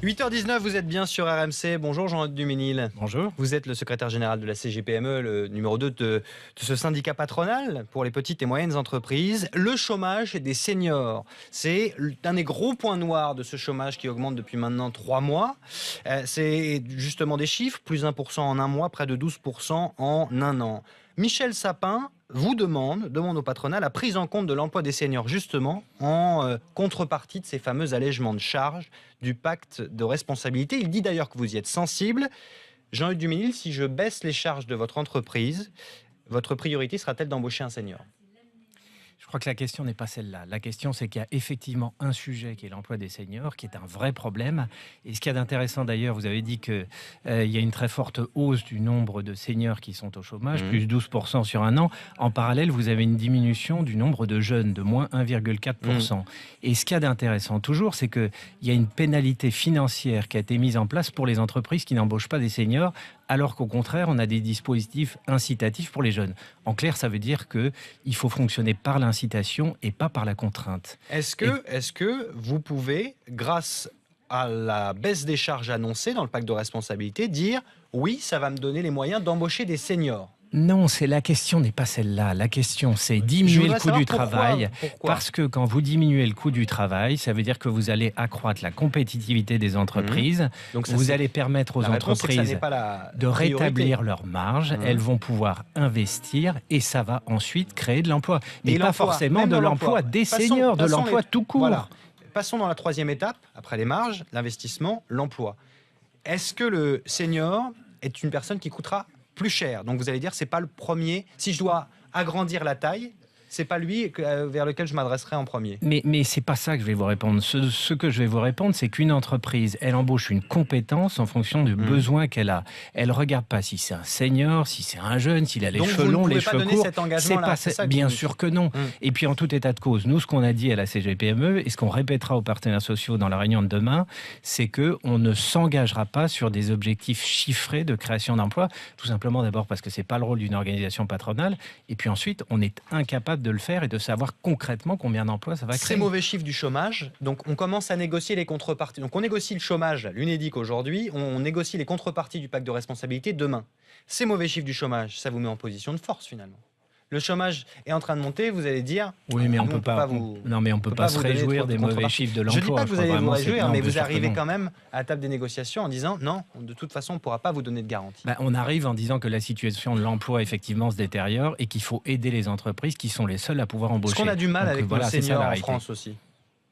8h19, vous êtes bien sur RMC. Bonjour Jean-Claude Duménil. Bonjour. Vous êtes le secrétaire général de la CGPME, le numéro 2 de ce syndicat patronal pour les petites et moyennes entreprises. Le chômage des seniors, c'est un des gros points noirs de ce chômage qui augmente depuis maintenant 3 mois. C'est justement des chiffres, plus 1% en un mois, près de 12% en un an. Michel Sapin vous demande au patronat la prise en compte de l'emploi des seniors, justement, en contrepartie de ces fameux allègements de charges du pacte de responsabilité. Il dit d'ailleurs que vous y êtes sensible. Jean-Claude Duménil, si je baisse les charges de votre entreprise, votre priorité sera-t-elle d'embaucher un senior ? Je crois que la question n'est pas celle-là. La question, c'est qu'il y a effectivement un sujet qui est l'emploi des seniors, qui est un vrai problème. Et ce qu'il y a d'intéressant d'ailleurs, vous avez dit qu'il y a une très forte hausse du nombre de seniors qui sont au chômage, plus 12% sur un an. En parallèle, vous avez une diminution du nombre de jeunes, de moins 1,4%. Et ce qu'il y a d'intéressant toujours, c'est qu'il y a une pénalité financière qui a été mise en place pour les entreprises qui n'embauchent pas des seniors, alors qu'au contraire, on a des dispositifs incitatifs pour les jeunes. En clair, ça veut dire qu'il faut fonctionner par l'incitation et pas par la contrainte. Est-ce que vous pouvez, grâce à la baisse des charges annoncées dans le pacte de responsabilité, dire « oui, ça va me donner les moyens d'embaucher des seniors » ? Non, la question n'est pas celle-là. La question, c'est diminuer le coût du travail. Pourquoi ? Parce que quand vous diminuez le coût du travail, ça veut dire que vous allez accroître la compétitivité des entreprises. Donc vous allez permettre aux entreprises de rétablir leurs marges. Elles vont pouvoir investir et ça va ensuite créer de l'emploi. Mais pas forcément de l'emploi des seniors, de l'emploi tout court. Voilà. Passons dans la troisième étape, après les marges, l'investissement, l'emploi. Est-ce que le senior est une personne qui coûtera plus cher? Donc vous allez dire, c'est pas le premier. Si je dois agrandir la taille, c'est pas lui vers lequel je m'adresserai en premier. Mais c'est pas ça que je vais vous répondre. Ce que je vais vous répondre, c'est qu'une entreprise, elle embauche une compétence en fonction du besoin qu'elle a. Elle regarde pas si c'est un senior, si c'est un jeune, s'il a les cheveux longs, les cheveux courts. C'est pas ça, bien sûr que non. Et puis en tout état de cause, nous, ce qu'on a dit à la CGPME et ce qu'on répétera aux partenaires sociaux dans la réunion de demain, c'est que on ne s'engagera pas sur des objectifs chiffrés de création d'emplois. Tout simplement d'abord parce que c'est pas le rôle d'une organisation patronale. Et puis ensuite, on est incapable de le faire et de savoir concrètement combien d'emplois ça va créer. Ces mauvais chiffres du chômage, donc on commence à négocier les contreparties. Donc on négocie le chômage, l'UNEDIC aujourd'hui, on négocie les contreparties du pacte de responsabilité demain. Ces mauvais chiffres du chômage, ça vous met en position de force finalement. Le chômage est en train de monter, vous allez dire... Oui, mais on peut pas se réjouir des mauvais chiffres de l'emploi. Je ne dis pas que vous allez vous réjouir, mais vous arrivez quand même à la table des négociations en disant non, de toute façon, on ne pourra pas vous donner de garantie. On arrive en disant que la situation de l'emploi, effectivement, se détériore et qu'il faut aider les entreprises qui sont les seules à pouvoir embaucher. Parce qu'on a du mal avec nos seniors en France aussi,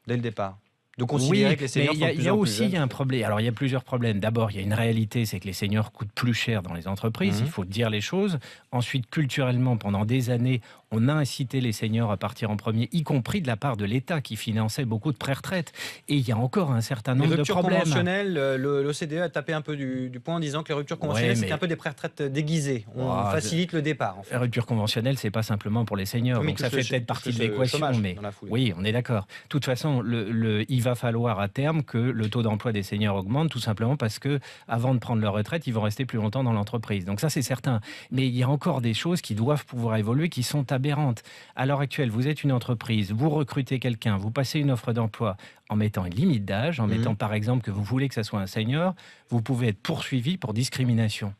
dès le départ. De considérer que les seniors sont de plus en plus jeunes. Il y a un problème. Alors, il y a plusieurs problèmes. D'abord, il y a une réalité, c'est que les seniors coûtent plus cher dans les entreprises. Il faut dire les choses. Ensuite, culturellement, pendant des années, on a incité les seniors à partir en premier, y compris de la part de l'État qui finançait beaucoup de pré-retraite. Et il y a encore un certain nombre de problèmes. Les ruptures conventionnelles, l'OCDE a tapé un peu du poing en disant que les ruptures conventionnelles, c'est un peu des pré-retraites déguisées. On facilite le départ. En fait. La rupture conventionnelle, c'est pas simplement pour les seniors. Donc ça fait peut-être partie de l'équation. Mais oui, on est d'accord. De toute façon, il va falloir à terme que le taux d'emploi des seniors augmente, tout simplement parce que avant de prendre leur retraite, ils vont rester plus longtemps dans l'entreprise. Donc ça, c'est certain. Mais il y a encore des choses qui doivent pouvoir évoluer, qui sont aberrantes. À l'heure actuelle, vous êtes une entreprise, vous recrutez quelqu'un, vous passez une offre d'emploi en mettant une limite d'âge, en mettant par exemple que vous voulez que ça soit un senior, vous pouvez être poursuivi pour discrimination.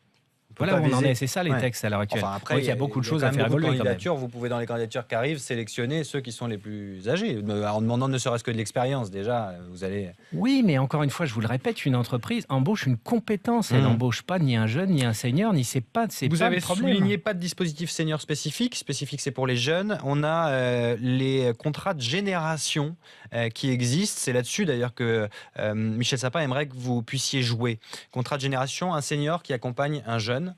Voilà où on en est, c'est ça les textes à l'heure actuelle. Enfin, après, il y a beaucoup de choses à faire évoluer. Vous pouvez dans les candidatures qui arrivent sélectionner ceux qui sont les plus âgés. En demandant ne serait-ce que de l'expérience, déjà, vous allez... Oui, mais encore une fois, je vous le répète, une entreprise embauche une compétence. Elle n'embauche pas ni un jeune, ni un senior, ni c'est pas le problème. Vous avez souligné pas de dispositif senior spécifique. Spécifique, c'est pour les jeunes. On a les contrats de génération qui existent. C'est là-dessus, d'ailleurs, que Michel Sapin aimerait que vous puissiez jouer. Contrat de génération, un senior qui accompagne un jeune.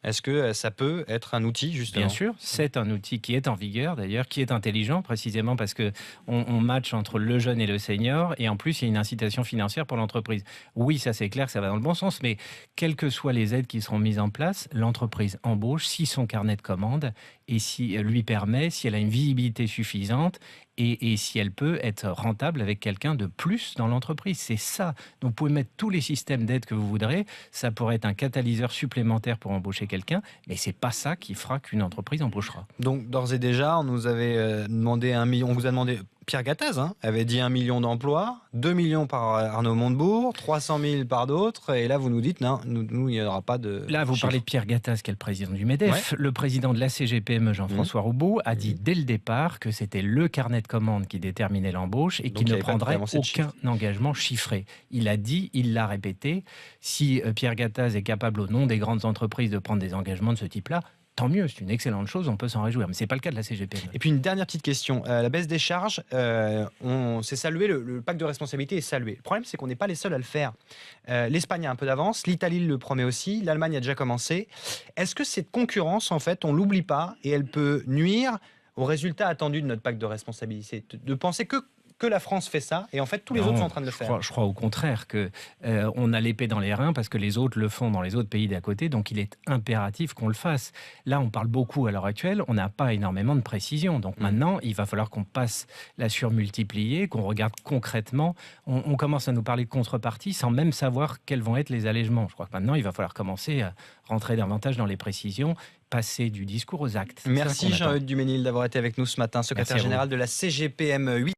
Est-ce que ça peut être un outil, justement ? Bien sûr, c'est un outil qui est en vigueur, d'ailleurs, qui est intelligent, précisément parce qu'on match entre le jeune et le senior, et en plus, il y a une incitation financière pour l'entreprise. Oui, ça c'est clair, ça va dans le bon sens, mais quelles que soient les aides qui seront mises en place, l'entreprise embauche si son carnet de commandes et si lui permet, si elle a une visibilité suffisante, et si elle peut être rentable avec quelqu'un de plus dans l'entreprise. C'est ça. Donc, vous pouvez mettre tous les systèmes d'aide que vous voudrez. Ça pourrait être un catalyseur supplémentaire pour embaucher quelqu'un, mais c'est pas ça qui fera qu'une entreprise embauchera. Donc, d'ores et déjà, on nous avait demandé on vous a demandé Pierre Gattaz avait dit 1 million d'emplois, 2 millions par Arnaud Montebourg, 300 000 par d'autres. Et là, vous nous dites, non, nous il n'y aura pas de Là, vous chiffre. parlez de Pierre Gattaz, qui est le président du MEDEF. Le président de la CGPME, Jean-François Roubaud, a dit dès le départ que c'était le carnet de commandes qui déterminait l'embauche et Donc, qu'il il y ne avait pas prendrait d'avancée de aucun engagement chiffré. Il a dit, il l'a répété, si Pierre Gattaz est capable au nom des grandes entreprises de prendre des engagements de ce type-là, tant mieux, c'est une excellente chose, on peut s'en réjouir. Mais ce n'est pas le cas de la CGPME. Et puis une dernière petite question. La baisse des charges, on s'est salué, le pacte de responsabilité est salué. Le problème, c'est qu'on n'est pas les seuls à le faire. L'Espagne a un peu d'avance, l'Italie le promet aussi, l'Allemagne a déjà commencé. Est-ce que cette concurrence, en fait, on l'oublie pas et elle peut nuire aux résultats attendus de notre pacte de responsabilité? De penser que la France fait ça et en fait tous les autres sont en train de le faire. Je crois au contraire que on a l'épée dans les reins parce que les autres le font dans les autres pays d'à côté, donc il est impératif qu'on le fasse. Là, on parle beaucoup à l'heure actuelle, on n'a pas énormément de précision. Donc maintenant, il va falloir qu'on passe la surmultiplier, qu'on regarde concrètement. On commence à nous parler de contrepartie sans même savoir quels vont être les allègements. Je crois que maintenant, il va falloir commencer à rentrer davantage dans les précisions, passer du discours aux actes. Merci Jean-Eudes Duménil d'avoir été avec nous ce matin, secrétaire général de la CGPME.